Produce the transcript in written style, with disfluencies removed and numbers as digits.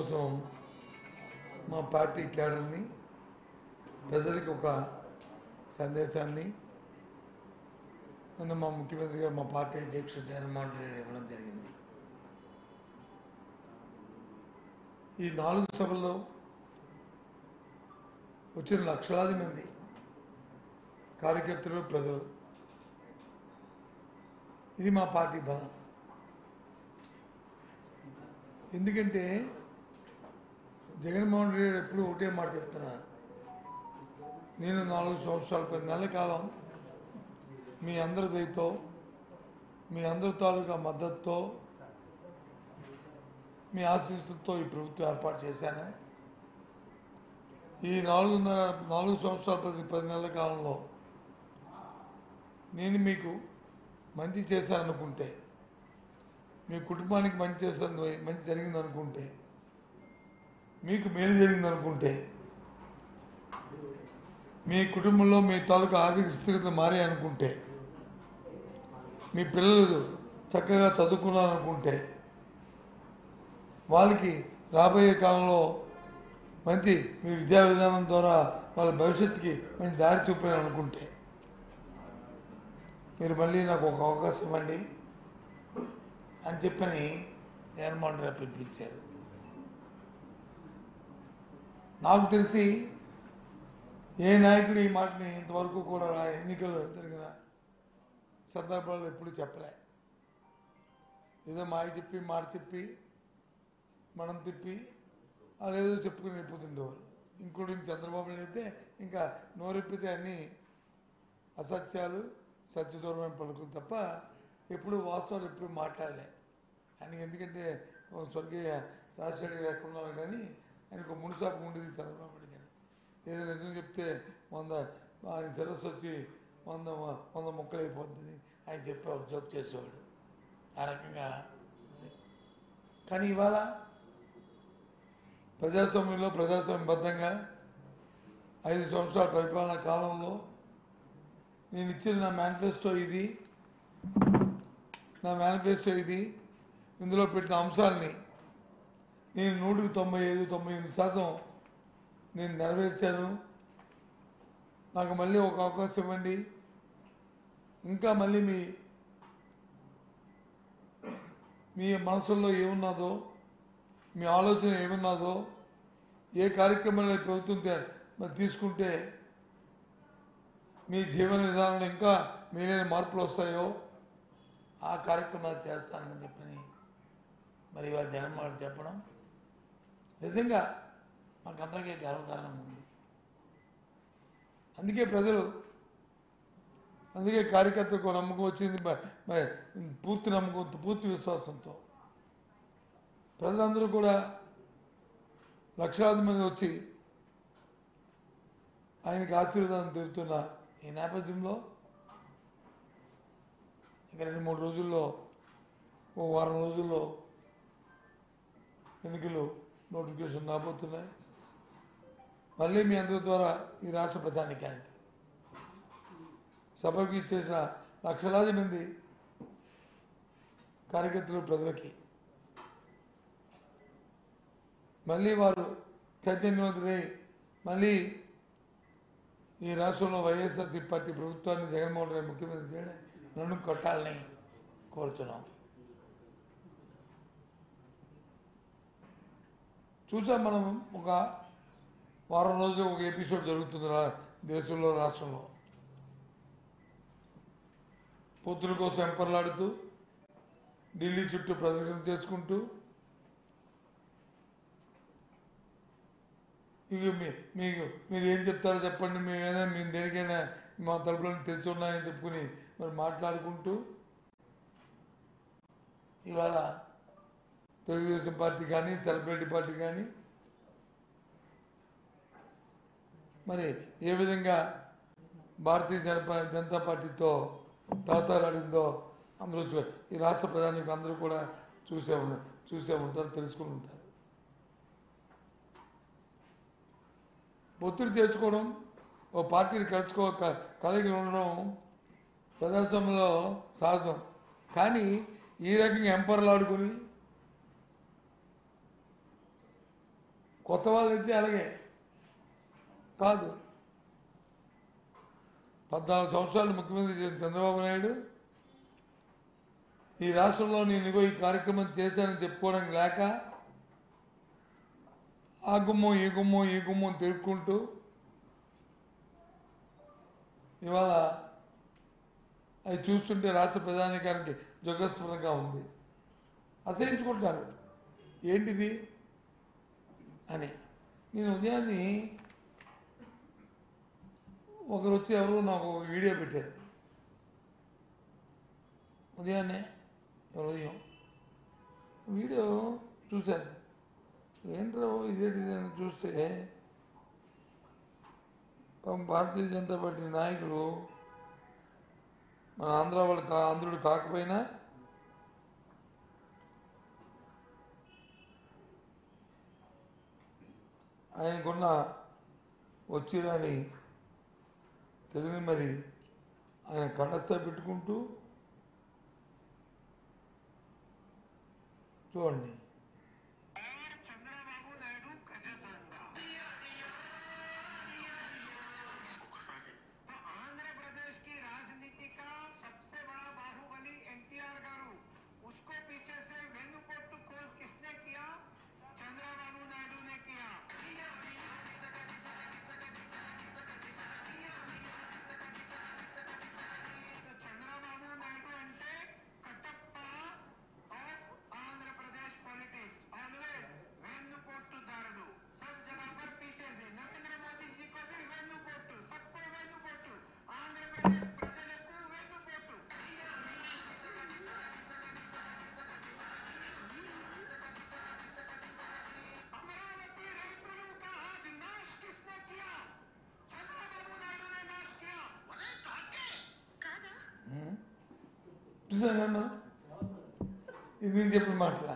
కోసం మా పార్టీ క్యాడర్ని ప్రజలకు ఒక సందేశాన్ని నిన్న మా ముఖ్యమంత్రి గారు మా పార్టీ అధ్యక్షుడు జగన్మోహన్ రెడ్డి ఇవ్వడం జరిగింది. ఈ 4 సభల్లో వచ్చిన లక్షలాది మంది కార్యకర్తలు ప్రజలు, ఇది మా పార్టీ బలం. ఎందుకంటే జగన్మోహన్ రెడ్డి ఎప్పుడు ఒకటే మాట చెప్తున్నారు, నేను 4 సంవత్సరాలు 10 నెలల కాలం మీ అందరి దయతో, మీ అందరి తాలూకా మద్దతుతో, మీ ఆశీస్సులతో ఈ ప్రభుత్వం ఏర్పాటు చేశాను. ఈ 4 సంవత్సరాల 10 నెలల కాలంలో నేను మీకు మంచి చేశాననుకుంటే, మీ కుటుంబానికి మంచి జరిగిందనుకుంటే, మీకు మేలు జరిగిందనుకుంటే, మీ కుటుంబంలో మీ తాలూకా ఆర్థిక స్థితిగతులు మారాయనుకుంటే, మీ పిల్లలు చక్కగా చదువుకున్నారనుకుంటే, వాళ్ళకి రాబోయే కాలంలో మంచి మీ విద్యా విధానం ద్వారా వాళ్ళ భవిష్యత్తుకి మంచి దారి చూపారనుకుంటే, మీరు మళ్ళీ నాకు ఒక అవకాశం ఇవ్వండి అని చెప్పని జగన్మోహన్ రెడ్డి పిలిపించారు. నాకు తెలిసి ఏ నాయకుడు ఈ మాటని ఇంతవరకు కూడా ఎన్నికలు జరిగిన సందర్భాల్లో ఎప్పుడు చెప్పలే. ఏదో మాయ చెప్పి మాట చెప్పి మనం తిప్పి అదేదో చెప్పుకుని వెళ్ళిపోతుండేవారు. ఇంక్లూడింగ్ చంద్రబాబు నాయుడు అయితే ఇంకా నోరెప్పితే అన్నీ అసత్యాలు, సత్యదూరమైన పలుకులు తప్ప ఎప్పుడు వాస్తవాలు ఎప్పుడు మాట్లాడలే. ఆయనకి ఎందుకంటే స్వర్గీయ రాజశేఖర్ గారు ఎక్కడ ఉన్నారు కానీ ఆయనకు మునుసాపు ఉండేది చంద్రబాబు నాయుడు కానీ. ఏదైనా నిజం చెప్తే 100 ఆయన సరస్సు వచ్చి 100 ముక్కలు అయిపోతుంది ఆయన చెప్పేవాడు, జోక్ చేసేవాడు ఆ రకంగా. కానీ ఇవాళ ప్రజాస్వామ్యంలో ప్రజాస్వామ్యబద్ధంగా 5 సంవత్సరాల పరిపాలనా కాలంలో నేను ఇచ్చిన నా మేనిఫెస్టో ఇది, ఇందులో పెట్టిన అంశాలని నేను 195-98% నేను నెరవేర్చాను. నాకు మళ్ళీ ఒక అవకాశం ఇవ్వండి. ఇంకా మళ్ళీ మీ మనసుల్లో ఏమున్నదో, మీ ఆలోచన ఏమున్నదో, ఏ కార్యక్రమంలో ప్రభుత్వం తీసుకుంటే మీ జీవన విధానంలో ఇంకా మేలైన మార్పులు వస్తాయో ఆ కార్యక్రమాలు చేస్తానని చెప్పని మరి ఇవాళ జగన్మోహన్ చెప్పడం నిజంగా మాకందరికీ గర్వకారణం ఉంది. అందుకే కార్యకర్తలకు నమ్మకం వచ్చింది, పూర్తి నమ్మకంతో, పూర్తి విశ్వాసంతో ప్రజలందరూ కూడా లక్షలాది మంది వచ్చి ఆయనకి ఆశీర్వాదం తెలుపుతున్న ఈ నేపథ్యంలో ఇంకా 2-3 రోజుల్లో, ఓ వారం రోజుల్లో ఎన్నికలు నోటిఫికేషన్ రాబోతున్నాయి. మళ్ళీ మీ అందరి ద్వారా ఈ రాష్ట్ర ప్రధానికానికి సభకు ఇచ్చేసిన లక్షలాది మంది కార్యకర్తలు ప్రజలకి మళ్ళీ వారు చైతన్యవంతులై మళ్ళీ ఈ రాష్ట్రంలో వైఎస్ఆర్సీ పార్టీ ప్రభుత్వాన్ని జగన్మోహన్ రెడ్డి ముఖ్యమంత్రి చేయడం నన్ను కొట్టాలని కోరుతున్నాం. చూసాం మనం, ఒక వారం రోజులు ఒక ఎపిసోడ్ జరుగుతుంది దేశంలో, రాష్ట్రంలో. పొత్తుల కోసం ఎంపర్లాడుతూ ఢిల్లీ చుట్టూ ప్రదర్శన చేసుకుంటూ ఇక మీరు ఏం చెప్తారో చెప్పండి, మేము దేనికైనా మా తలుపులను తెరిచి ఉన్నాయని చెప్పుకుని మరి మాట్లాడుకుంటూ ఇవాళ తెలుగుదేశం పార్టీ కానీ సెలబ్రిటీ పార్టీ కానీ మరి ఏ విధంగా భారతీయ జనతా పార్టీతో తాతారాడిందో అందరూ ఈ రాష్ట్ర ప్రధానికి అందరూ కూడా చూసే ఉంటారు, తెలుసుకుని ఉంటారు. ఒత్తిడి చేసుకోవడం, ఓ పార్టీని కలిగి ఉండడం ప్రజాస్వామ్యంలో సహజం. కానీ ఈ రకంగా ఎంపర్లాడుకుని కొత్త వాళ్ళు అయితే అలాగే కాదు. 14 సంవత్సరాలు ముఖ్యమంత్రి చేసిన చంద్రబాబు నాయుడు ఈ రాష్ట్రంలో నేను ఈ కార్యక్రమం చేశానని చెప్పుకోవడానికి లేక ఆ గుమ్మం ఈ గుమ్మం ఈ గుమ్మం తిరుక్కుంటూ ఇవాళ అది చూస్తుంటే రాష్ట్ర ప్రజానీకానికి జగస్ఫురంగా ఉంది. అసహించుకుంటారు ఏంటిది అని. నేను ఉదయాన్ని ఒకరు వచ్చి ఎవరు నాకు వీడియో పెట్టారు. ఉదయాన్నే ఉదయం వీడియో చూశాను. ఏంట్రా ఇదేంటి అని చూస్తే భారతీయ జనతా పార్టీ నాయకులు మన ఆంధ్ర వాళ్ళు ఆంధ్రుడు కాకపోయినా ఆయనకున్న వచ్చిరాని తెలియని మరి ఆయన కండస్థ పెట్టుకుంటూ చూడండి. చూసాను కదా మనం ఇది నేను చెప్పిన మాటలా